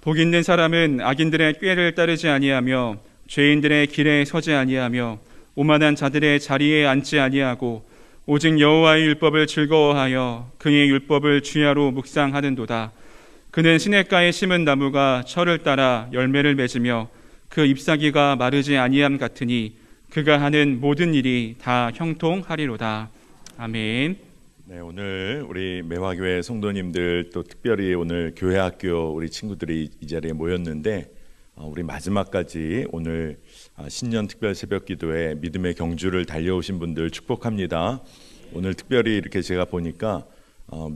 복 있는 사람은 악인들의 꾀를 따르지 아니하며 죄인들의 길에 서지 아니하며 오만한 자들의 자리에 앉지 아니하고 오직 여호와의 율법을 즐거워하여 그의 율법을 주야로 묵상하는도다. 그는 시냇가에 심은 나무가 철을 따라 열매를 맺으며 그 잎사귀가 마르지 아니함 같으니 그가 하는 모든 일이 다 형통하리로다. 아멘. 네, 오늘 우리 매화교회 성도님들 또 특별히 오늘 교회학교 우리 친구들이 이 자리에 모였는데 우리 마지막까지 오늘 신년 특별 새벽 기도에 믿음의 경주를 달려오신 분들 축복합니다. 오늘 특별히 이렇게 제가 보니까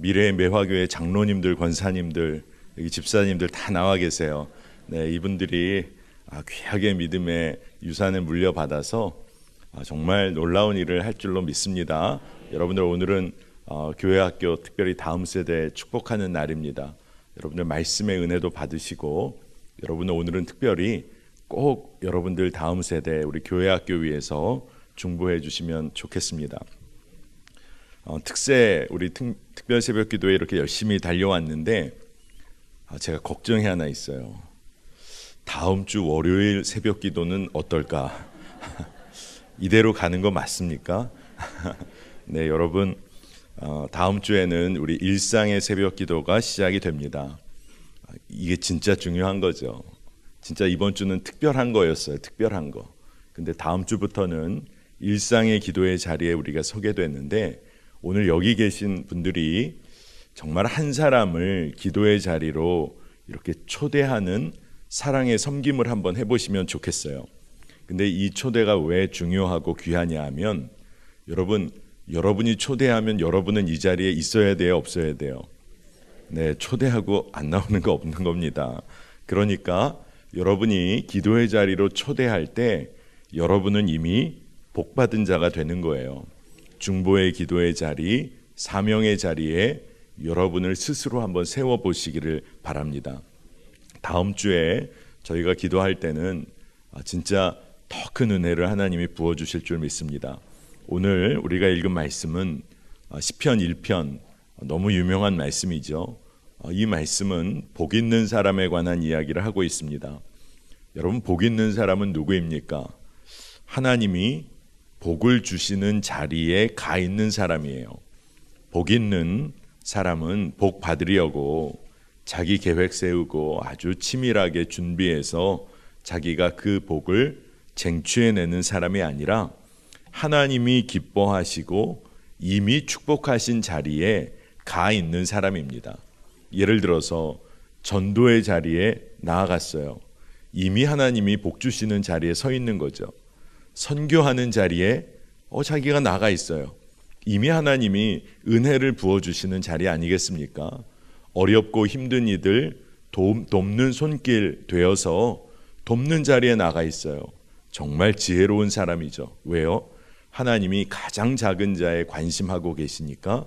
미래의 매화교회 장로님들, 권사님들, 여기 집사님들 다 나와 계세요. 네, 이분들이 귀하게 믿음의 유산을 물려받아서 정말 놀라운 일을 할 줄로 믿습니다. 여러분들 오늘은 교회학교 특별히 다음 세대 축복하는 날입니다. 여러분들 말씀의 은혜도 받으시고 여러분은 오늘은 특별히 꼭 여러분들 다음 세대 우리 교회학교 위해서 중보해 주시면 좋겠습니다. 특세 우리 특별 새벽 기도에 이렇게 열심히 달려왔는데 제가 걱정이 하나 있어요. 다음 주 월요일 새벽 기도는 어떨까? 이대로 가는 거 맞습니까? 네, 여러분 다음 주에는 우리 일상의 새벽 기도가 시작이 됩니다. 이게 진짜 중요한 거죠. 진짜 이번 주는 특별한 거였어요. 특별한 거. 근데 다음 주부터는 일상의 기도의 자리에 우리가 서게 됐는데 오늘 여기 계신 분들이 정말 한 사람을 기도의 자리로 이렇게 초대하는 사랑의 섬김을 한번 해보시면 좋겠어요. 근데 이 초대가 왜 중요하고 귀하냐 하면 여러분이 초대하면 여러분은 이 자리에 있어야 돼요, 없어야 돼요? 네, 초대하고 안 나오는 거 없는 겁니다. 그러니까 여러분이 기도의 자리로 초대할 때 여러분은 이미 복받은 자가 되는 거예요. 중보의 기도의 자리, 사명의 자리에 여러분을 스스로 한번 세워보시기를 바랍니다. 다음 주에 저희가 기도할 때는 진짜 더 큰 은혜를 하나님이 부어주실 줄 믿습니다. 오늘 우리가 읽은 말씀은 시편 1편 너무 유명한 말씀이죠. 이 말씀은 복 있는 사람에 관한 이야기를 하고 있습니다. 여러분 복 있는 사람은 누구입니까? 하나님이 복을 주시는 자리에 가 있는 사람이에요. 복 있는 사람은 복 받으려고 자기 계획 세우고 아주 치밀하게 준비해서 자기가 그 복을 쟁취해내는 사람이 아니라 하나님이 기뻐하시고 이미 축복하신 자리에 가 있는 사람입니다. 예를 들어서 전도의 자리에 나아갔어요. 이미 하나님이 복 주시는 자리에 서 있는 거죠. 선교하는 자리에 자기가 나가 있어요. 이미 하나님이 은혜를 부어주시는 자리 아니겠습니까? 어렵고 힘든 이들 돕는 손길 되어서 돕는 자리에 나가 있어요. 정말 지혜로운 사람이죠. 왜요? 하나님이 가장 작은 자에 관심하고 계시니까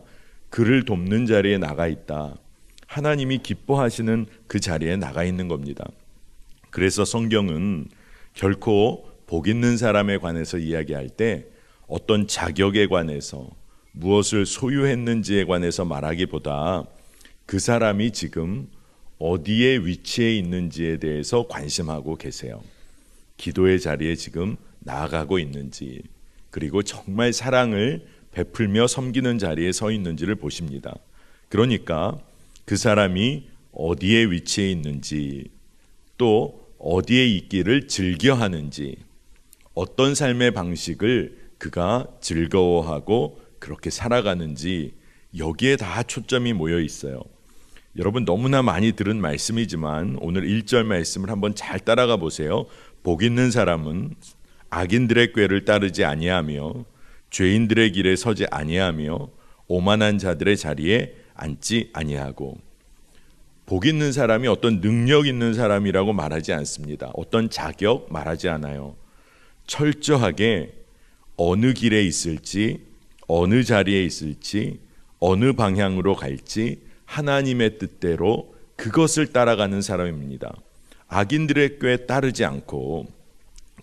그를 돕는 자리에 나가 있다. 하나님이 기뻐하시는 그 자리에 나가 있는 겁니다. 그래서 성경은 결코 복 있는 사람에 관해서 이야기할 때 어떤 자격에 관해서 무엇을 소유했는지에 관해서 말하기보다 그 사람이 지금 어디에 위치해 있는지에 대해서 관심하고 계세요. 기도의 자리에 지금 나아가고 있는지, 그리고 정말 사랑을 베풀며 섬기는 자리에 서 있는지를 보십니다. 그러니까 그 사람이 어디에 위치해 있는지, 또 어디에 있기를 즐겨하는지, 어떤 삶의 방식을 그가 즐거워하고 그렇게 살아가는지, 여기에 다 초점이 모여 있어요. 여러분 너무나 많이 들은 말씀이지만 오늘 1절 말씀을 한번 잘 따라가 보세요. 복 있는 사람은 악인들의 꾀를 따르지 아니하며 죄인들의 길에 서지 아니하며 오만한 자들의 자리에 앉지 아니하고. 복 있는 사람이 어떤 능력 있는 사람이라고 말하지 않습니다. 어떤 자격 말하지 않아요. 철저하게 어느 길에 있을지, 어느 자리에 있을지, 어느 방향으로 갈지 하나님의 뜻대로 그것을 따라가는 사람입니다. 악인들의 꾀에 따르지 않고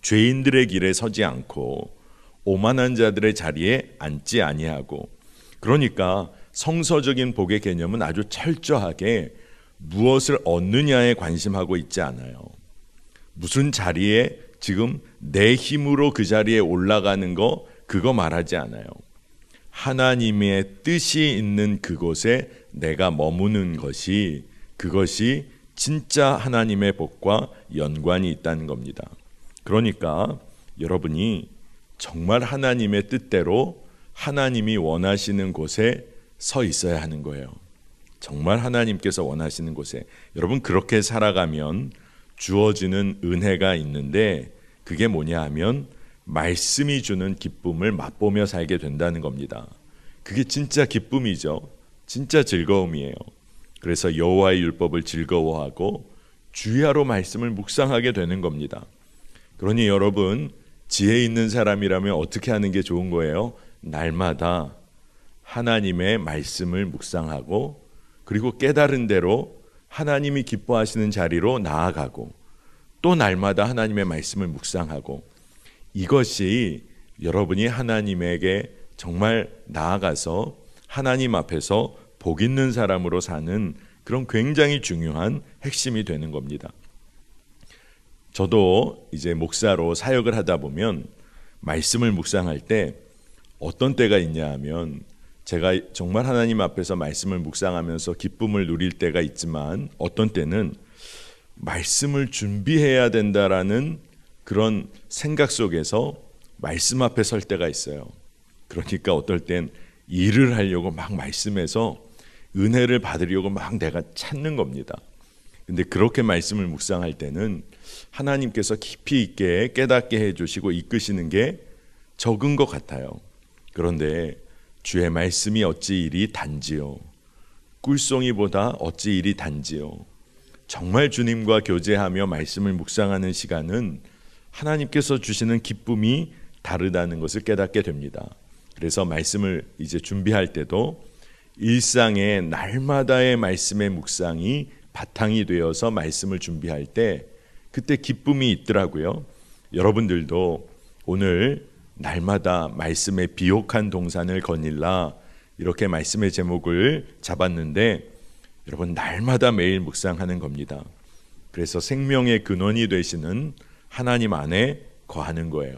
죄인들의 길에 서지 않고 오만한 자들의 자리에 앉지 아니하고. 그러니까 성서적인 복의 개념은 아주 철저하게 무엇을 얻느냐에 관심하고 있지 않아요. 무슨 자리에 지금 내 힘으로 그 자리에 올라가는 거 그거 말하지 않아요. 하나님의 뜻이 있는 그곳에 내가 머무는 것이 그것이 진짜 하나님의 복과 연관이 있다는 겁니다. 그러니까 여러분이 정말 하나님의 뜻대로 하나님이 원하시는 곳에 서 있어야 하는 거예요. 정말 하나님께서 원하시는 곳에. 여러분 그렇게 살아가면 주어지는 은혜가 있는데 그게 뭐냐 하면 말씀이 주는 기쁨을 맛보며 살게 된다는 겁니다. 그게 진짜 기쁨이죠. 진짜 즐거움이에요. 그래서 여호와의 율법을 즐거워하고 주야로 말씀을 묵상하게 되는 겁니다. 그러니 여러분 지혜 있는 사람이라면 어떻게 하는 게 좋은 거예요? 날마다 하나님의 말씀을 묵상하고 그리고 깨달은 대로 하나님이 기뻐하시는 자리로 나아가고 또 날마다 하나님의 말씀을 묵상하고 이것이 여러분이 하나님에게 정말 나아가서 하나님 앞에서 복 있는 사람으로 사는 그런 굉장히 중요한 핵심이 되는 겁니다. 저도 이제 목사로 사역을 하다 보면 말씀을 묵상할 때 어떤 때가 있냐 하면 제가 정말 하나님 앞에서 말씀을 묵상하면서 기쁨을 누릴 때가 있지만 어떤 때는 말씀을 준비해야 된다라는 그런 생각 속에서 말씀 앞에 설 때가 있어요. 그러니까 어떨 땐 일을 하려고 막 말씀에서 은혜를 받으려고 막 내가 찾는 겁니다. 근데 그렇게 말씀을 묵상할 때는 하나님께서 깊이 있게 깨닫게 해주시고 이끄시는 게 적은 것 같아요. 그런데 주의 말씀이 어찌 이리 단지요. 꿀송이보다 어찌 이리 단지요. 정말 주님과 교제하며 말씀을 묵상하는 시간은 하나님께서 주시는 기쁨이 다르다는 것을 깨닫게 됩니다. 그래서 말씀을 이제 준비할 때도 일상의 날마다의 말씀의 묵상이 바탕이 되어서 말씀을 준비할 때 그때 기쁨이 있더라고요. 여러분들도 오늘 날마다 말씀의 비옥한 동산을 거닐라 이렇게 말씀의 제목을 잡았는데 여러분 날마다 매일 묵상하는 겁니다. 그래서 생명의 근원이 되시는 하나님 안에 거하는 거예요.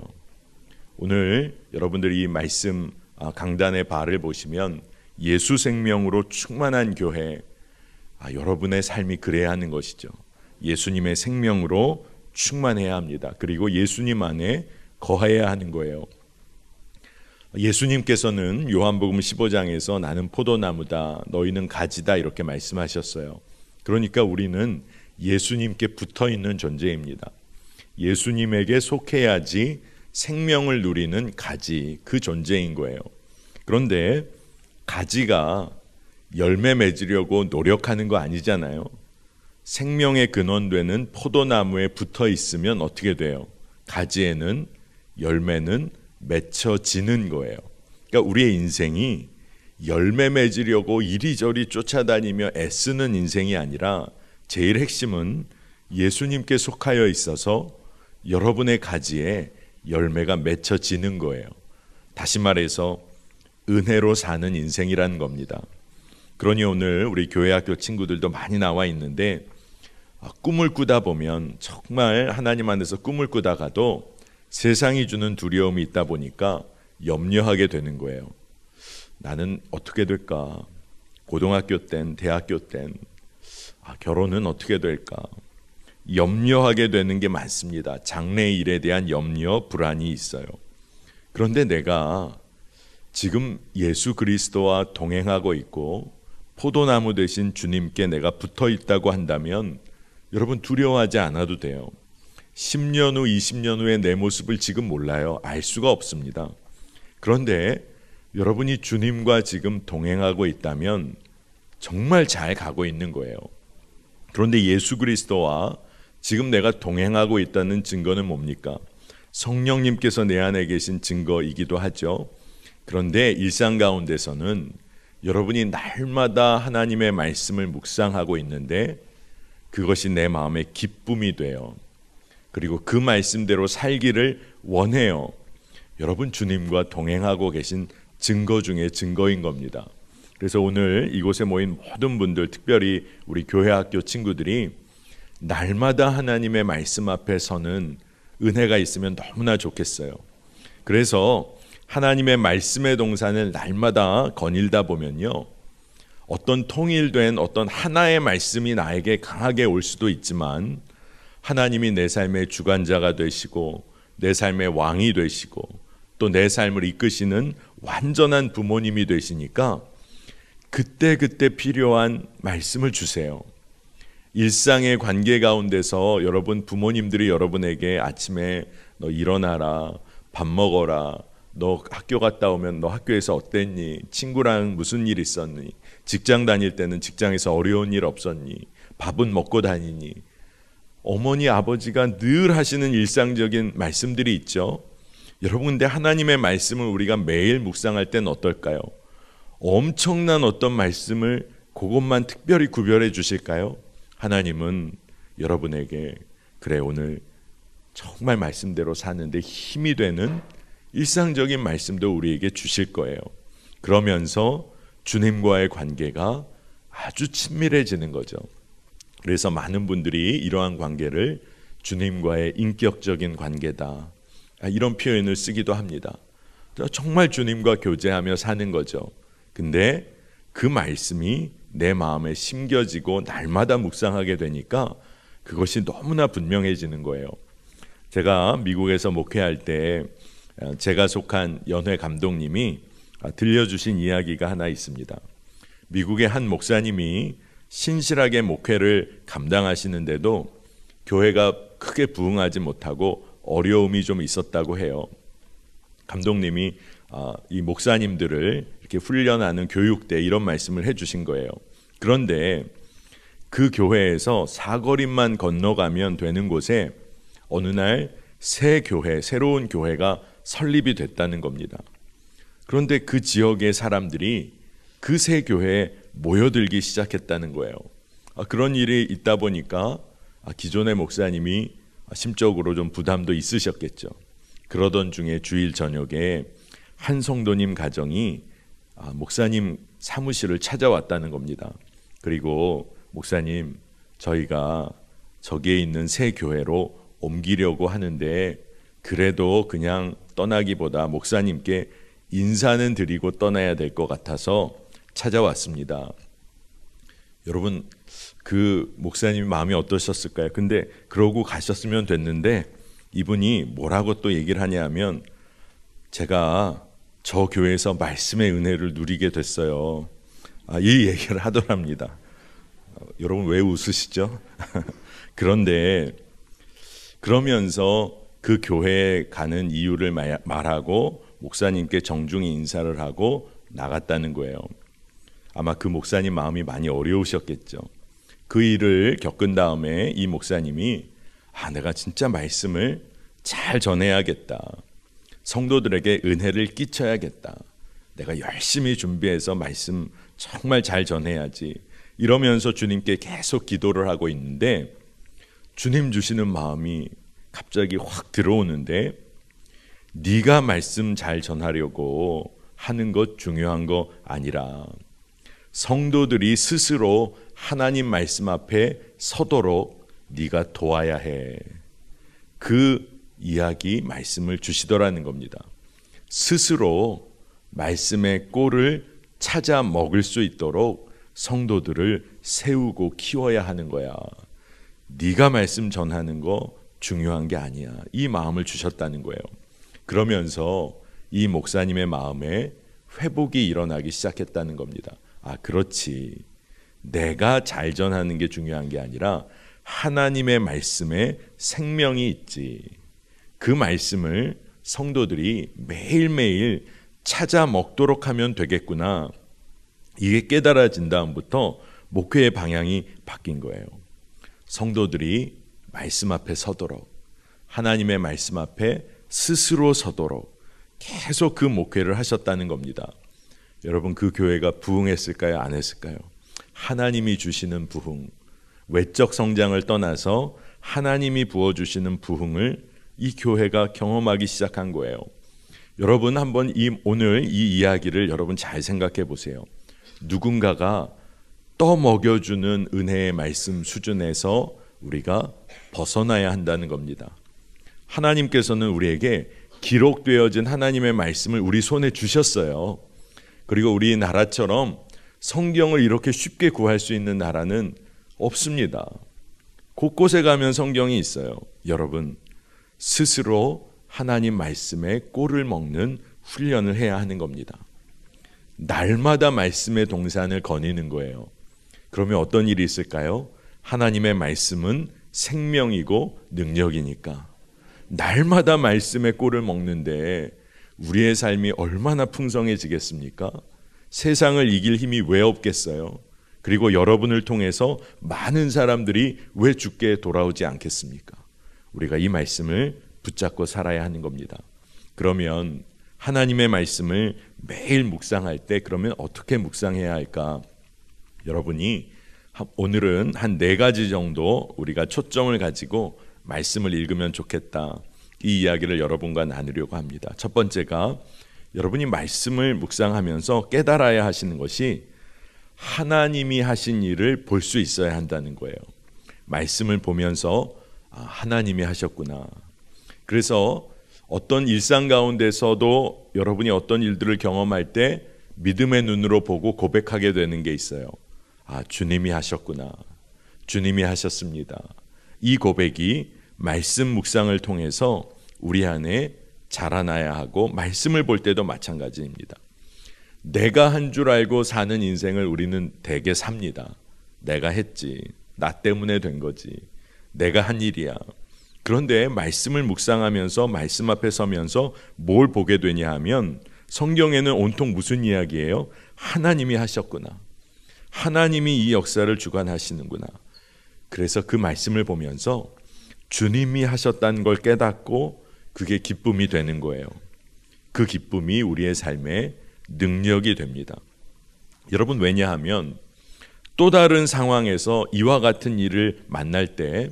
오늘 여러분들이 이 말씀 강단의 바를 보시면 예수 생명으로 충만한 교회, 여러분의 삶이 그래야 하는 것이죠. 예수님의 생명으로 충만해야 합니다. 그리고 예수님 안에 거해야 하는 거예요. 예수님께서는 요한복음 15장에서 나는 포도나무다 너희는 가지다 이렇게 말씀하셨어요. 그러니까 우리는 예수님께 붙어있는 존재입니다. 예수님에게 속해야지 생명을 누리는 가지, 그 존재인 거예요. 그런데 가지가 열매 맺으려고 노력하는 거 아니잖아요. 생명의 근원되는 포도나무에 붙어 있으면 어떻게 돼요? 가지에는 열매는 맺혀지는 거예요. 그러니까 우리의 인생이 열매 맺으려고 이리저리 쫓아다니며 애쓰는 인생이 아니라 제일 핵심은 예수님께 속하여 있어서 여러분의 가지에 열매가 맺혀지는 거예요. 다시 말해서 은혜로 사는 인생이라는 겁니다. 그러니 오늘 우리 교회학교 친구들도 많이 나와 있는데 꿈을 꾸다 보면 정말 하나님 안에서 꿈을 꾸다가도 세상이 주는 두려움이 있다 보니까 염려하게 되는 거예요. 나는 어떻게 될까? 고등학교 땐, 대학교 땐 결혼은 어떻게 될까? 염려하게 되는 게 많습니다. 장래 일에 대한 염려, 불안이 있어요. 그런데 내가 지금 예수 그리스도와 동행하고 있고 포도나무 대신 주님께 내가 붙어 있다고 한다면 여러분 두려워하지 않아도 돼요. 10년 후, 20년 후에 내 모습을 지금 몰라요. 알 수가 없습니다. 그런데 여러분이 주님과 지금 동행하고 있다면 정말 잘 가고 있는 거예요. 그런데 예수 그리스도와 지금 내가 동행하고 있다는 증거는 뭡니까? 성령님께서 내 안에 계신 증거이기도 하죠. 그런데 일상 가운데서는 여러분이 날마다 하나님의 말씀을 묵상하고 있는데 그것이 내 마음의 기쁨이 돼요. 그리고 그 말씀대로 살기를 원해요. 여러분 주님과 동행하고 계신 증거 중에 증거인 겁니다. 그래서 오늘 이곳에 모인 모든 분들, 특별히 우리 교회 학교 친구들이 날마다 하나님의 말씀 앞에 서는 은혜가 있으면 너무나 좋겠어요. 그래서 하나님의 말씀의 동산을 날마다 거닐다 보면요, 어떤 통일된 어떤 하나의 말씀이 나에게 강하게 올 수도 있지만 하나님이 내 삶의 주관자가 되시고 내 삶의 왕이 되시고 또 내 삶을 이끄시는 완전한 부모님이 되시니까 그때그때 필요한 말씀을 주세요. 일상의 관계 가운데서 여러분 부모님들이 여러분에게 아침에 너 일어나라, 밥 먹어라, 너 학교 갔다 오면 너 학교에서 어땠니? 친구랑 무슨 일 있었니? 직장 다닐 때는 직장에서 어려운 일 없었니? 밥은 먹고 다니니? 어머니 아버지가 늘 하시는 일상적인 말씀들이 있죠. 여러분, 근데 하나님의 말씀을 우리가 매일 묵상할 땐 어떨까요? 엄청난 어떤 말씀을 그것만 특별히 구별해 주실까요? 하나님은 여러분에게 그래 오늘 정말 말씀대로 사는데 힘이 되는 일상적인 말씀도 우리에게 주실 거예요. 그러면서 주님과의 관계가 아주 친밀해지는 거죠. 그래서 많은 분들이 이러한 관계를 주님과의 인격적인 관계다, 이런 표현을 쓰기도 합니다. 정말 주님과 교제하며 사는 거죠. 근데 그 말씀이 내 마음에 심겨지고 날마다 묵상하게 되니까 그것이 너무나 분명해지는 거예요. 제가 미국에서 목회할 때 제가 속한 연회 감독님이 들려주신 이야기가 하나 있습니다. 미국의 한 목사님이 신실하게 목회를 감당하시는데도 교회가 크게 부흥하지 못하고 어려움이 좀 있었다고 해요. 감독님이 이 목사님들을 이렇게 훈련하는 교육대 이런 말씀을 해주신 거예요. 그런데 그 교회에서 사거리만 건너가면 되는 곳에 어느 날 새 교회, 새로운 교회가 설립이 됐다는 겁니다. 그런데 그 지역의 사람들이 그 새 교회에 모여들기 시작했다는 거예요. 그런 일이 있다 보니까 기존의 목사님이 심적으로 좀 부담도 있으셨겠죠. 그러던 중에 주일 저녁에 한 성도님 가정이 목사님 사무실을 찾아왔다는 겁니다. 그리고 목사님, 저희가 저기에 있는 새 교회로 옮기려고 하는데 그래도 그냥 떠나기보다 목사님께 인사는 드리고 떠나야 될 것 같아서 찾아왔습니다. 여러분, 그 목사님 마음이 어떠셨을까요? 근데 그러고 가셨으면 됐는데 이분이 뭐라고 또 얘기를 하냐면, 제가 저 교회에서 말씀의 은혜를 누리게 됐어요. 이 얘기를 하더랍니다. 여러분 왜 웃으시죠? 그러면서 그 교회에 가는 이유를 말하고 목사님께 정중히 인사를 하고 나갔다는 거예요. 아마 그 목사님 마음이 많이 어려우셨겠죠. 그 일을 겪은 다음에 이 목사님이 내가 진짜 말씀을 잘 전해야겠다. 성도들에게 은혜를 끼쳐야겠다. 내가 열심히 준비해서 말씀 정말 잘 전해야지. 이러면서 주님께 계속 기도를 하고 있는데 주님 주시는 마음이 갑자기 확 들어오는데, 네가 말씀 잘 전하려고 하는 것 중요한 거 아니라 성도들이 스스로 하나님 말씀 앞에 서도록 네가 도와야 해. 그 이야기 말씀을 주시더라는 겁니다. 스스로 말씀의 꼴을 찾아 먹을 수 있도록 성도들을 세우고 키워야 하는 거야. 네가 말씀 전하는 거 중요한 게 아니야. 이 마음을 주셨다는 거예요. 그러면서 이 목사님의 마음에 회복이 일어나기 시작했다는 겁니다. 그렇지. 내가 잘 전하는 게 중요한 게 아니라 하나님의 말씀에 생명이 있지. 그 말씀을 성도들이 매일매일 찾아 먹도록 하면 되겠구나. 이게 깨달아진 다음부터 목회의 방향이 바뀐 거예요. 성도들이 말씀 앞에 서도록, 하나님의 말씀 앞에 스스로 서도록 계속 그 목회를 하셨다는 겁니다. 여러분, 그 교회가 부흥했을까요? 안 했을까요? 하나님이 주시는 부흥, 외적 성장을 떠나서 하나님이 부어주시는 부흥을 이 교회가 경험하기 시작한 거예요. 여러분, 한번 오늘 이 이야기를 여러분 잘 생각해 보세요. 누군가가 떠먹여주는 은혜의 말씀 수준에서 우리가 벗어나야 한다는 겁니다. 하나님께서는 우리에게 기록되어진 하나님의 말씀을 우리 손에 주셨어요. 그리고 우리나라처럼 성경을 이렇게 쉽게 구할 수 있는 나라는 없습니다. 곳곳에 가면 성경이 있어요. 여러분, 스스로 하나님 말씀에 꼴을 먹는 훈련을 해야 하는 겁니다. 날마다 말씀의 동산을 거니는 거예요. 그러면 어떤 일이 있을까요? 하나님의 말씀은 생명이고 능력이니까 날마다 말씀의 꼴을 먹는데 우리의 삶이 얼마나 풍성해지겠습니까? 세상을 이길 힘이 왜 없겠어요? 그리고 여러분을 통해서 많은 사람들이 왜 주께 돌아오지 않겠습니까? 우리가 이 말씀을 붙잡고 살아야 하는 겁니다. 그러면 하나님의 말씀을 매일 묵상할 때 그러면 어떻게 묵상해야 할까? 여러분이 오늘은 한 4가지 정도 우리가 초점을 가지고 말씀을 읽으면 좋겠다. 이 이야기를 여러분과 나누려고 합니다. 첫 번째가 여러분이 말씀을 묵상하면서 깨달아야 하시는 것이 하나님이 하신 일을 볼 수 있어야 한다는 거예요. 말씀을 보면서 하나님이 하셨구나. 그래서 어떤 일상 가운데서도 여러분이 어떤 일들을 경험할 때 믿음의 눈으로 보고 고백하게 되는 게 있어요. 주님이 하셨구나. 주님이 하셨습니다. 이 고백이 말씀 묵상을 통해서 우리 안에 자라나야 하고 말씀을 볼 때도 마찬가지입니다. 내가 한 줄 알고 사는 인생을 우리는 대개 삽니다. 내가 했지. 나 때문에 된 거지. 내가 한 일이야. 그런데 말씀을 묵상하면서 말씀 앞에 서면서 뭘 보게 되냐 하면 성경에는 온통 무슨 이야기예요? 하나님이 하셨구나. 하나님이 이 역사를 주관하시는구나. 그래서 그 말씀을 보면서 주님이 하셨다는 걸 깨닫고 그게 기쁨이 되는 거예요. 그 기쁨이 우리의 삶의 능력이 됩니다. 여러분, 왜냐하면 또 다른 상황에서 이와 같은 일을 만날 때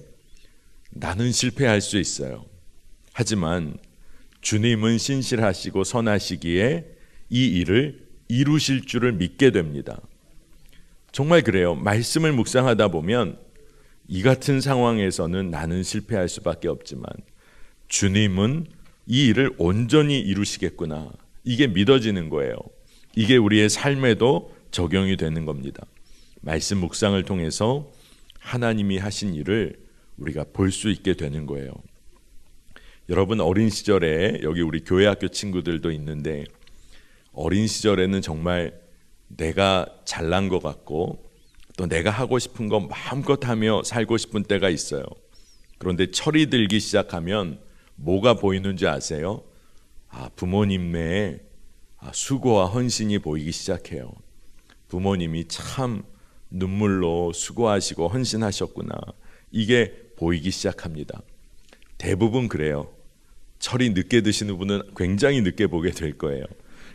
나는 실패할 수 있어요. 하지만 주님은 신실하시고 선하시기에 이 일을 이루실 줄을 믿게 됩니다. 정말 그래요. 말씀을 묵상하다 보면 이 같은 상황에서는 나는 실패할 수밖에 없지만 주님은 이 일을 온전히 이루시겠구나. 이게 믿어지는 거예요. 이게 우리의 삶에도 적용이 되는 겁니다. 말씀 묵상을 통해서 하나님이 하신 일을 우리가 볼 수 있게 되는 거예요. 여러분, 어린 시절에 여기 우리 교회학교 친구들도 있는데 어린 시절에는 정말 내가 잘난 것 같고 또 내가 하고 싶은 거 마음껏 하며 살고 싶은 때가 있어요. 그런데 철이 들기 시작하면 뭐가 보이는지 아세요? 부모님의 수고와 헌신이 보이기 시작해요. 부모님이 참 눈물로 수고하시고 헌신하셨구나. 이게 보이기 시작합니다. 대부분 그래요. 철이 늦게 드시는 분은 굉장히 늦게 보게 될 거예요.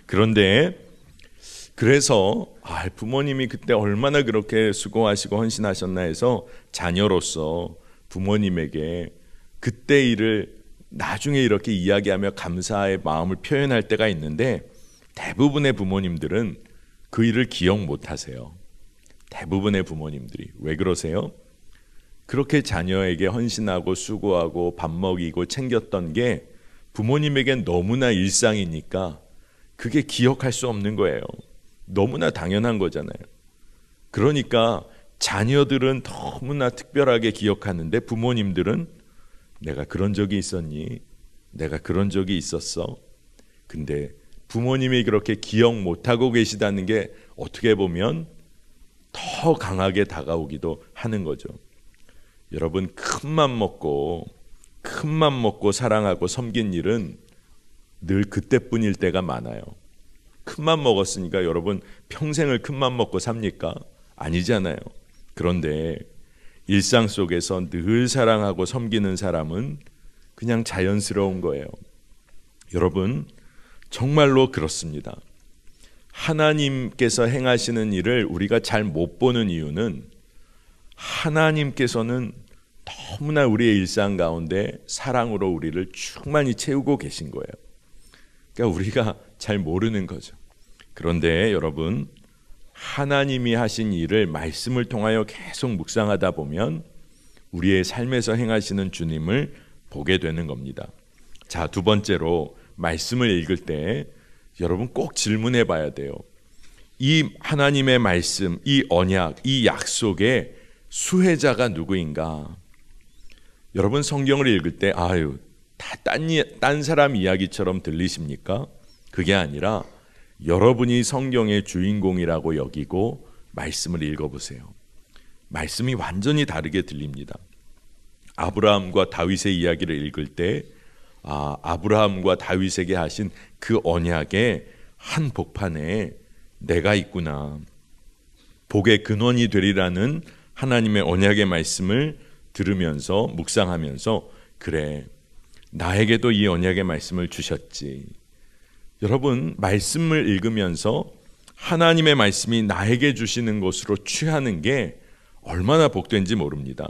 그런데 그래서 부모님이 그때 얼마나 그렇게 수고하시고 헌신하셨나 해서 자녀로서 부모님에게 그때 일을 나중에 이렇게 이야기하며 감사의 마음을 표현할 때가 있는데 대부분의 부모님들은 그 일을 기억 못 하세요. 대부분의 부모님들이. 왜 그러세요? 그렇게 자녀에게 헌신하고 수고하고 밥 먹이고 챙겼던 게 부모님에겐 너무나 일상이니까 그게 기억할 수 없는 거예요. 너무나 당연한 거잖아요. 그러니까 자녀들은 너무나 특별하게 기억하는데 부모님들은 내가 그런 적이 있었니? 내가 그런 적이 있었어? 근데 부모님이 그렇게 기억 못하고 계시다는 게 어떻게 보면 더 강하게 다가오기도 하는 거죠. 여러분, 큰맘 먹고 사랑하고 섬긴 일은 늘 그때뿐일 때가 많아요. 큰맘 먹었으니까 여러분 평생을 큰맘 먹고 삽니까? 아니잖아요. 그런데 일상 속에서 늘 사랑하고 섬기는 사람은 그냥 자연스러운 거예요. 여러분, 정말로 그렇습니다. 하나님께서 행하시는 일을 우리가 잘 못 보는 이유는 하나님께서는 너무나 우리의 일상 가운데 사랑으로 우리를 충만히 채우고 계신 거예요. 그러니까 우리가 잘 모르는 거죠. 그런데 여러분, 하나님이 하신 일을 말씀을 통하여 계속 묵상하다 보면 우리의 삶에서 행하시는 주님을 보게 되는 겁니다. 자, 두 번째로 말씀을 읽을 때 여러분 꼭 질문해 봐야 돼요. 이 하나님의 말씀, 이 언약, 이 약속의 수혜자가 누구인가? 여러분 성경을 읽을 때 다 딴 사람 이야기처럼 들리십니까? 그게 아니라 여러분이 성경의 주인공이라고 여기고 말씀을 읽어보세요. 말씀이 완전히 다르게 들립니다. 아브라함과 다윗의 이야기를 읽을 때 아브라함과 다윗에게 하신 그 언약의 한 복판에 내가 있구나. 복의 근원이 되리라는 하나님의 언약의 말씀을 들으면서 묵상하면서 그래, 나에게도 이 언약의 말씀을 주셨지. 여러분, 말씀을 읽으면서 하나님의 말씀이 나에게 주시는 것으로 취하는 게 얼마나 복된지 모릅니다.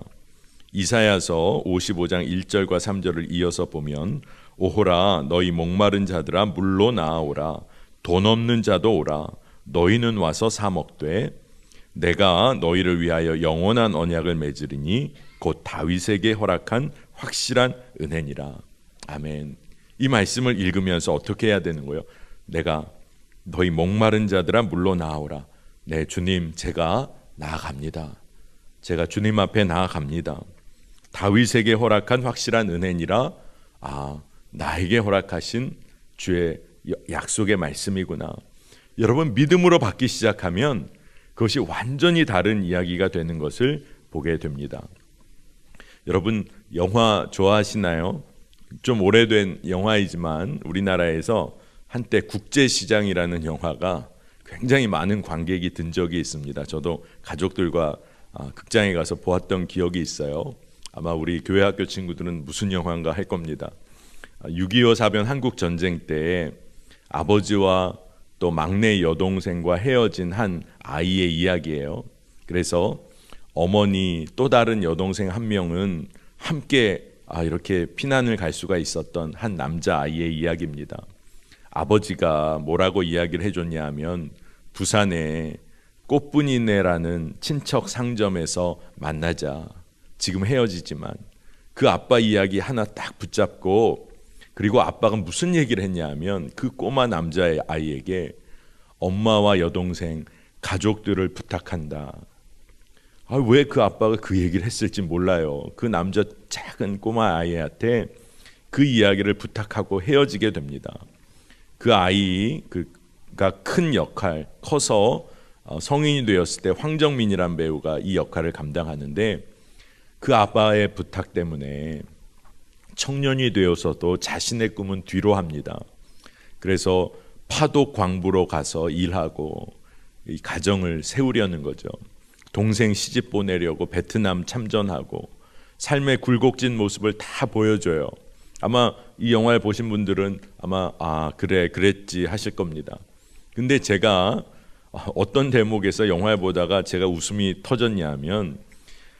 이사야서 55장 1절과 3절을 이어서 보면 오호라 너희 목마른 자들아 물로 나아오라 돈 없는 자도 오라 너희는 와서 사 먹되 내가 너희를 위하여 영원한 언약을 맺으리니 곧 다윗에게 허락한 확실한 은혜니라. 아멘. 이 말씀을 읽으면서 어떻게 해야 되는 거예요? 내가 너희 목마른 자들아 물로 나아오라. 네, 주님, 제가 나아갑니다. 제가 주님 앞에 나아갑니다. 다윗에게 허락한 확실한 은혜니라. 나에게 허락하신 주의 약속의 말씀이구나. 여러분, 믿음으로 받기 시작하면 그것이 완전히 다른 이야기가 되는 것을 보게 됩니다. 여러분, 영화 좋아하시나요? 좀 오래된 영화이지만 우리나라에서 한때 국제시장이라는 영화가 굉장히 많은 관객이 든 적이 있습니다. 저도 가족들과 극장에 가서 보았던 기억이 있어요. 아마 우리 교회 학교 친구들은 무슨 영화인가 할 겁니다. 6.25 사변 한국 전쟁 때 아버지와 또 막내 여동생과 헤어진 한 아이의 이야기예요. 그래서 어머니 또 다른 여동생 한 명은 함께 이렇게 피난을 갈 수가 있었던 한 남자 아이의 이야기입니다. 아버지가 뭐라고 이야기를 해줬냐 하면 부산에 꽃분이네라는 친척 상점에서 만나자. 지금 헤어지지만 그 아빠 이야기 하나 딱 붙잡고 그리고 아빠가 무슨 얘기를 했냐 하면 그 꼬마 남자의 아이에게 엄마와 여동생 가족들을 부탁한다. 왜 그 아빠가 그 얘기를 했을지 몰라요. 그 남자 작은 꼬마 아이한테 그 이야기를 부탁하고 헤어지게 됩니다. 그 아이가 큰 역할, 커서 성인이 되었을 때 황정민이란 배우가 이 역할을 감당하는데 그 아빠의 부탁 때문에 청년이 되어서도 자신의 꿈은 뒤로 합니다. 그래서 파독 광부로 가서 일하고 이 가정을 세우려는 거죠. 동생 시집 보내려고 베트남 참전하고 삶의 굴곡진 모습을 다 보여줘요. 아마 이 영화를 보신 분들은 아마 그래 그랬지 하실 겁니다. 근데 제가 어떤 대목에서 영화를 보다가 제가 웃음이 터졌냐 하면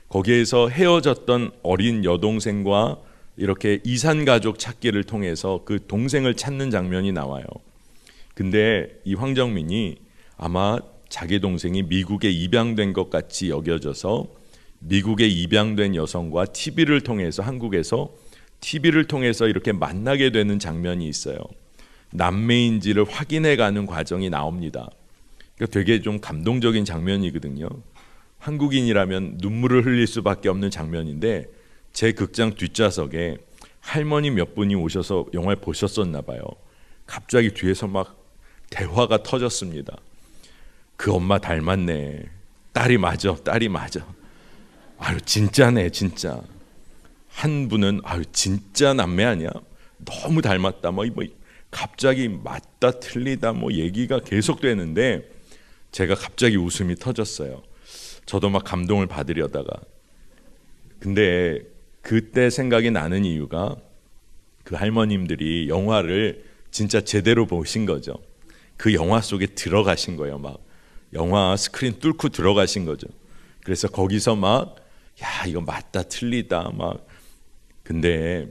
거기에서 헤어졌던 어린 여동생과 이렇게 이산가족 찾기를 통해서 그 동생을 찾는 장면이 나와요. 근데 이 황정민이 아마 자기 동생이 미국에 입양된 것 같이 여겨져서 미국에 입양된 여성과 TV를 통해서 한국에서 TV를 통해서 이렇게 만나게 되는 장면이 있어요. 남매인지를 확인해가는 과정이 나옵니다. 그러니까 되게 좀 감동적인 장면이거든요. 한국인이라면 눈물을 흘릴 수밖에 없는 장면인데 제 극장 뒷좌석에 할머니 몇 분이 오셔서 영화를 보셨었나 봐요. 갑자기 뒤에서 막 대화가 터졌습니다. 그 엄마 닮았네. 딸이 맞아. 진짜네 진짜. 한 분은 진짜 남매 아니야? 너무 닮았다. 갑자기 맞다 틀리다 얘기가 계속되는데 제가 갑자기 웃음이 터졌어요. 저도 막 감동을 받으려다가. 근데 그때 생각이 나는 이유가 그 할머님들이 영화를 진짜 제대로 보신 거죠. 그 영화 속에 들어가신 거예요. 막 영화 스크린 뚫고 들어가신 거죠. 그래서 거기서 이거 맞다 틀리다 근데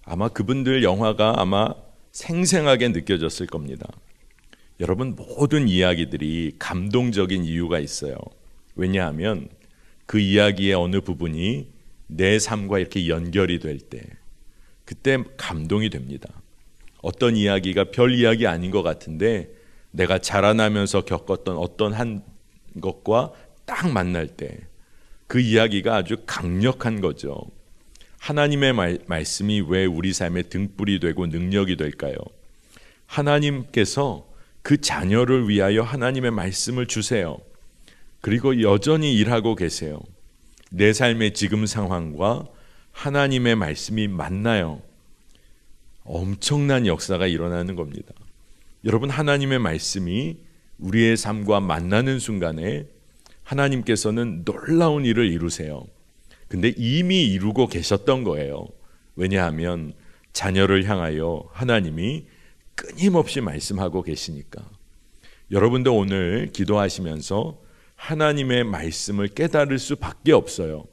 아마 그분들 영화가 아마 생생하게 느껴졌을 겁니다. 여러분, 모든 이야기들이 감동적인 이유가 있어요. 왜냐하면 그 이야기의 어느 부분이 내 삶과 이렇게 연결이 될 때, 그때 감동이 됩니다. 어떤 이야기가 별 이야기 아닌 것 같은데 내가 자라나면서 겪었던 어떤 한 것과 딱 만날 때 그 이야기가 아주 강력한 거죠. 하나님의 말씀이 왜 우리 삶의 등불이 되고 능력이 될까요? 하나님께서 그 자녀를 위하여 하나님의 말씀을 주세요. 그리고 여전히 일하고 계세요. 내 삶의 지금 상황과 하나님의 말씀이 만나요. 엄청난 역사가 일어나는 겁니다. 여러분, 하나님의 말씀이 우리의 삶과 만나는 순간에 하나님께서는 놀라운 일을 이루세요. 근데 이미 이루고 계셨던 거예요. 왜냐하면 자녀를 향하여 하나님이 끊임없이 말씀하고 계시니까. 여러분도 오늘 기도하시면서 하나님의 말씀을 깨달을 수밖에 없어요.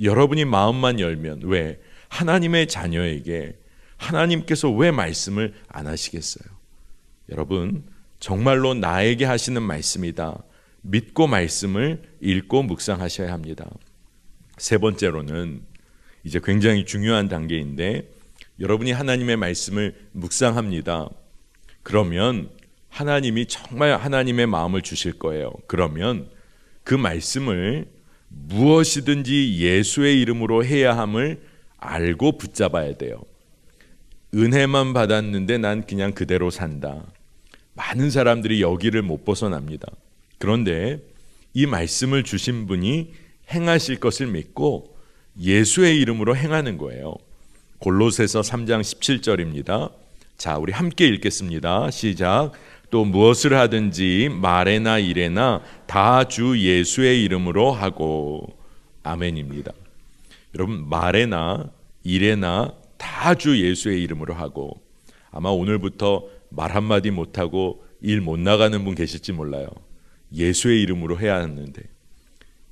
여러분이 마음만 열면. 왜? 하나님의 자녀에게 하나님께서 왜 말씀을 안 하시겠어요? 여러분, 정말로 나에게 하시는 말씀이다. 믿고 말씀을 읽고 묵상하셔야 합니다. 세 번째로는 이제 굉장히 중요한 단계인데, 여러분이 하나님의 말씀을 묵상합니다. 그러면 하나님이 정말 하나님의 마음을 주실 거예요. 그러면 그 말씀을 무엇이든지 예수의 이름으로 해야 함을 알고 붙잡아야 돼요. 은혜만 받았는데 난 그냥 그대로 산다. 많은 사람들이 여기를 못 벗어납니다. 그런데 이 말씀을 주신 분이 행하실 것을 믿고 예수의 이름으로 행하는 거예요. 골로새서 3장 17절입니다. 자, 우리 함께 읽겠습니다. 시작. 또 무엇을 하든지 말에나 일에나 다 주 예수의 이름으로 하고. 아멘입니다. 여러분, 말에나 일에나 다 주 예수의 이름으로 하고. 아마 오늘부터 말 한마디 못하고 일 못 나가는 분 계실지 몰라요. 예수의 이름으로 해야 하는데,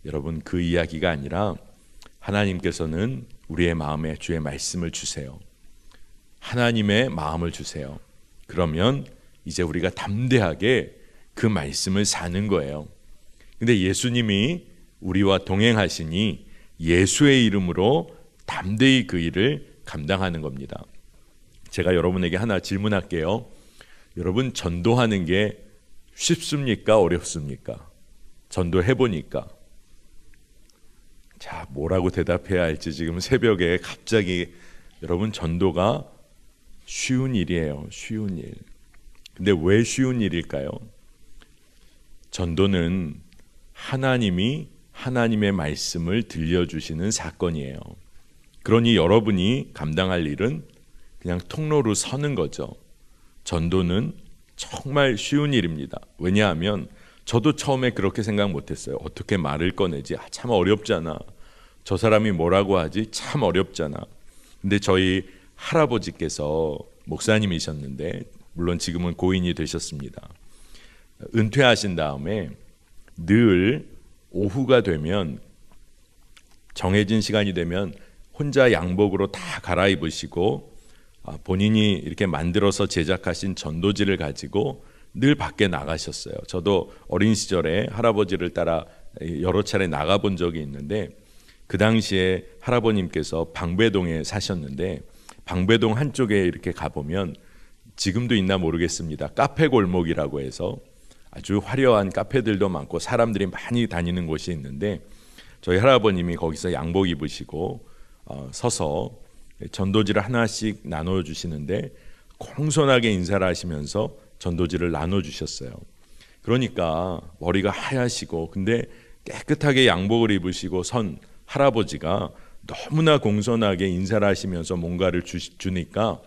여러분, 그 이야기가 아니라 하나님께서는 우리의 마음에 주의 말씀을 주세요. 하나님의 마음을 주세요. 그러면 이제 우리가 담대하게 그 말씀을 사는 거예요. 근데 예수님이 우리와 동행하시니 예수의 이름으로 담대히 그 일을 감당하는 겁니다. 제가 여러분에게 하나 질문할게요. 여러분, 전도하는 게 쉽습니까? 어렵습니까? 전도해보니까. 자, 뭐라고 대답해야 할지 지금 새벽에 갑자기. 여러분, 전도가 쉬운 일이에요. 쉬운 일. 근데 왜 쉬운 일일까요? 전도는 하나님이 하나님의 말씀을 들려주시는 사건이에요. 그러니 여러분이 감당할 일은 그냥 통로로 서는 거죠. 전도는 정말 쉬운 일입니다. 왜냐하면 저도 처음에 그렇게 생각 못했어요. 어떻게 말을 꺼내지? 참 어렵잖아. 저 사람이 뭐라고 하지? 참 어렵잖아. 근데 저희 할아버지께서 목사님이셨는데, 물론 지금은 고인이 되셨습니다. 은퇴하신 다음에 늘 오후가 되면, 정해진 시간이 되면 혼자 양복으로 다 갈아입으시고 본인이 이렇게 만들어서 제작하신 전도지를 가지고 늘 밖에 나가셨어요. 저도 어린 시절에 할아버지를 따라 여러 차례 나가본 적이 있는데, 그 당시에 할아버님께서 방배동에 사셨는데, 방배동 한쪽에 이렇게 가보면 지금도 있나 모르겠습니다. 카페 골목이라고 해서 아주 화려한 카페들도 많고 사람들이 많이 다니는 곳이 있는데, 저희 할아버님이 거기서 양복 입으시고 서서 전도지를 하나씩 나눠주시는데 공손하게 인사를 하시면서 전도지를 나눠주셨어요. 그러니까 머리가 하얗시고 근데 깨끗하게 양복을 입으시고 선 할아버지가 너무나 공손하게 인사를 하시면서 뭔가를 주니까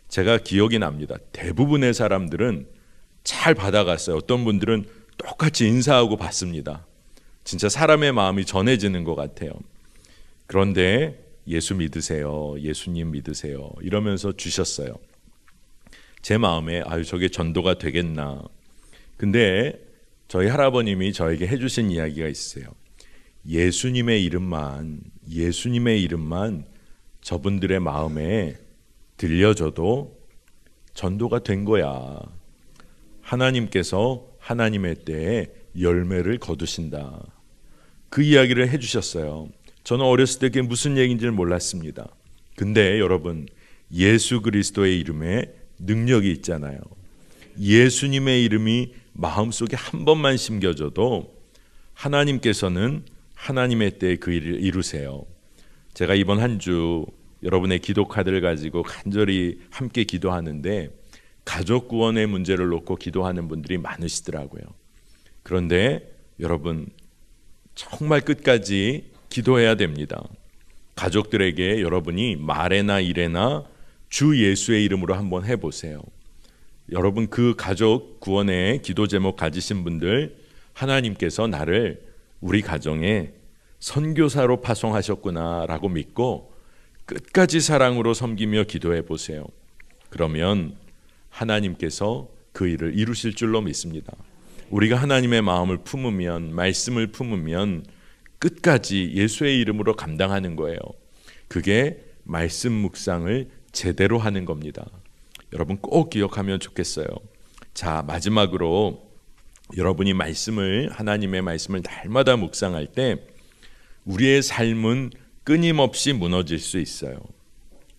제가 기억이 납니다. 대부분의 사람들은 잘 받아갔어요. 어떤 분들은 똑같이 인사하고 받습니다. 진짜 사람의 마음이 전해지는 것 같아요. 그런데 예수 믿으세요. 예수님 믿으세요. 이러면서 주셨어요. 제 마음에 아유, 저게 전도가 되겠나. 근데 저희 할아버님이 저에게 해주신 이야기가 있어요. 예수님의 이름만 저분들의 마음에 들려줘도 전도가 된 거야. 하나님께서 하나님의 때에 열매를 거두신다. 그 이야기를 해주셨어요. 저는 어렸을 때 그게 무슨 얘기인지를 몰랐습니다. 근데 여러분, 예수 그리스도의 이름에 능력이 있잖아요. 예수님의 이름이 마음속에 한 번만 심겨져도 하나님께서는 하나님의 때에 그 일을 이루세요. 제가 이번 한 주 여러분의 기도 카드를 가지고 간절히 함께 기도하는데 가족 구원의 문제를 놓고 기도하는 분들이 많으시더라고요. 그런데 여러분, 정말 끝까지 기도해야 됩니다. 가족들에게 여러분이 말에나 일에나 주 예수의 이름으로 한번 해보세요. 여러분, 그 가족 구원의 기도 제목 가지신 분들, 하나님께서 나를 우리 가정에 선교사로 파송하셨구나 라고 믿고 끝까지 사랑으로 섬기며 기도해 보세요. 그러면 하나님께서 그 일을 이루실 줄로 믿습니다. 우리가 하나님의 마음을 품으면, 말씀을 품으면 끝까지 예수의 이름으로 감당하는 거예요. 그게 말씀 묵상을 제대로 하는 겁니다. 여러분 꼭 기억하면 좋겠어요. 자, 마지막으로 여러분이 하나님의 말씀을 날마다 묵상할 때 우리의 삶은 끊임없이 무너질 수 있어요.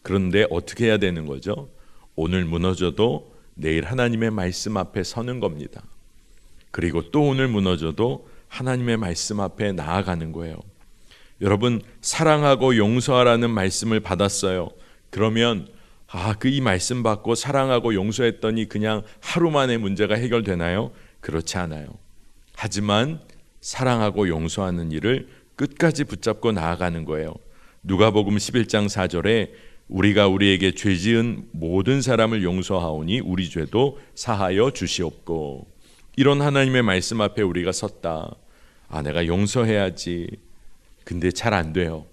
그런데 어떻게 해야 되는 거죠? 오늘 무너져도 내일 하나님의 말씀 앞에 서는 겁니다. 그리고 또 오늘 무너져도 하나님의 말씀 앞에 나아가는 거예요. 여러분, 사랑하고 용서하라는 말씀을 받았어요. 그러면 이 말씀 받고 사랑하고 용서했더니 그냥 하루 만에 문제가 해결되나요? 그렇지 않아요. 하지만 사랑하고 용서하는 일을 끝까지 붙잡고 나아가는 거예요. 누가복음 11장 4절에 우리가 우리에게 죄 지은 모든 사람을 용서하오니 우리 죄도 사하여 주시옵고, 이런 하나님의 말씀 앞에 우리가 섰다. 내가 용서해야지. 근데 잘 안 돼요.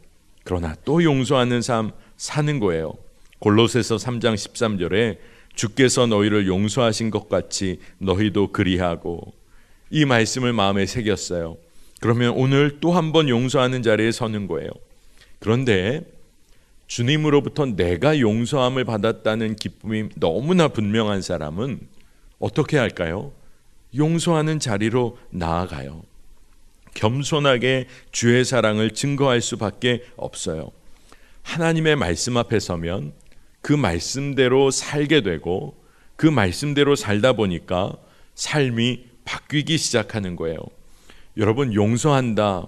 그러나 또 용서하는 삶 사는 거예요. 골로새서 3장 13절에 주께서 너희를 용서하신 것 같이 너희도 그리하고, 이 말씀을 마음에 새겼어요. 그러면 오늘 또 한 번 용서하는 자리에 서는 거예요. 그런데 주님으로부터 내가 용서함을 받았다는 기쁨이 너무나 분명한 사람은 어떻게 할까요? 용서하는 자리로 나아가요. 겸손하게 주의 사랑을 증거할 수밖에 없어요. 하나님의 말씀 앞에 서면 그 말씀대로 살게 되고, 그 말씀대로 살다 보니까 삶이 바뀌기 시작하는 거예요. 여러분, 용서한다,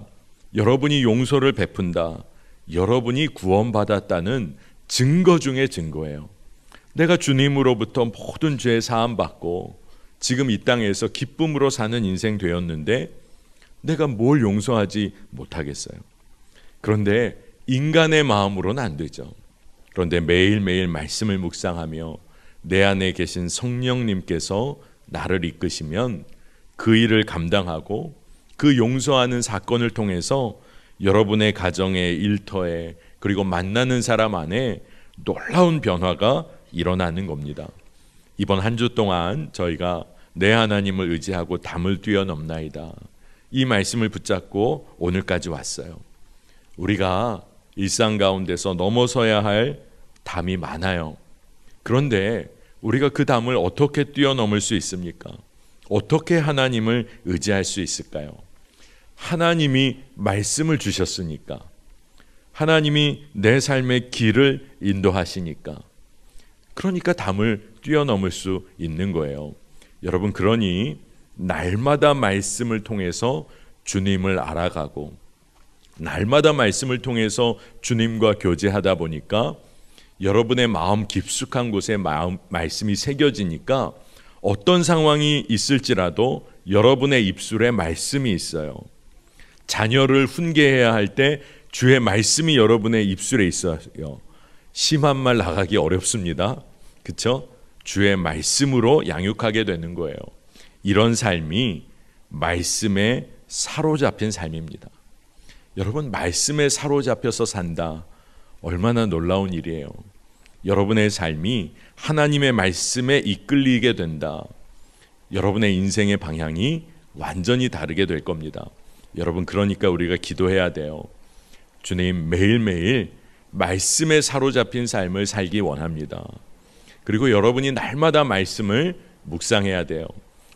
여러분이 용서를 베푼다, 여러분이 구원받았다는 증거 중에 증거예요. 내가 주님으로부터 모든 죄 사함 받고 지금 이 땅에서 기쁨으로 사는 인생 되었는데 내가 뭘 용서하지 못하겠어요. 그런데 인간의 마음으로는 안 되죠. 그런데 매일매일 말씀을 묵상하며 내 안에 계신 성령님께서 나를 이끄시면 그 일을 감당하고, 그 용서하는 사건을 통해서 여러분의 가정의 일터에, 그리고 만나는 사람 안에 놀라운 변화가 일어나는 겁니다. 이번 한 주 동안 저희가 내 하나님을 의지하고 담을 뛰어넘나이다, 이 말씀을 붙잡고 오늘까지 왔어요. 우리가 일상 가운데서 넘어서야 할 담이 많아요. 그런데 우리가 그 담을 어떻게 뛰어넘을 수 있습니까? 어떻게 하나님을 의지할 수 있을까요? 하나님이 말씀을 주셨으니까, 하나님이 내 삶의 길을 인도하시니까, 그러니까 담을 뛰어넘을 수 있는 거예요. 여러분, 그러니 날마다 말씀을 통해서 주님을 알아가고, 날마다 말씀을 통해서 주님과 교제하다 보니까 여러분의 마음 깊숙한 곳에 말씀이 새겨지니까 어떤 상황이 있을지라도 여러분의 입술에 말씀이 있어요. 자녀를 훈계해야 할 때 주의 말씀이 여러분의 입술에 있어요. 심한 말 나가기 어렵습니다. 그렇죠? 주의 말씀으로 양육하게 되는 거예요. 이런 삶이 말씀에 사로잡힌 삶입니다. 여러분, 말씀에 사로잡혀서 산다, 얼마나 놀라운 일이에요. 여러분의 삶이 하나님의 말씀에 이끌리게 된다, 여러분의 인생의 방향이 완전히 다르게 될 겁니다. 여러분, 그러니까 우리가 기도해야 돼요. 주님, 매일매일 말씀에 사로잡힌 삶을 살기 원합니다. 그리고 여러분이 날마다 말씀을 묵상해야 돼요.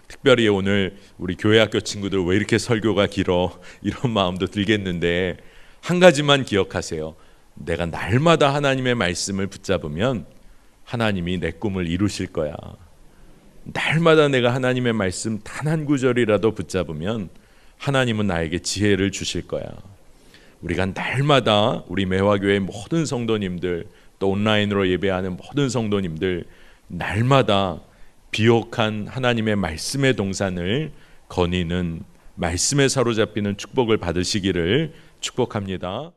특별히 오늘 우리 교회학교 친구들 왜 이렇게 설교가 길어 이런 마음도 들겠는데 한 가지만 기억하세요. 내가 날마다 하나님의 말씀을 붙잡으면 하나님이 내 꿈을 이루실 거야. 날마다 내가 하나님의 말씀 단 한 구절이라도 붙잡으면 하나님은 나에게 지혜를 주실 거야. 우리가 날마다 우리 매화교회 모든 성도님들 또 온라인으로 예배하는 모든 성도님들 날마다 비옥한 하나님의 말씀의 동산을 거니는 말씀에 사로잡히는 축복을 받으시기를 축복합니다.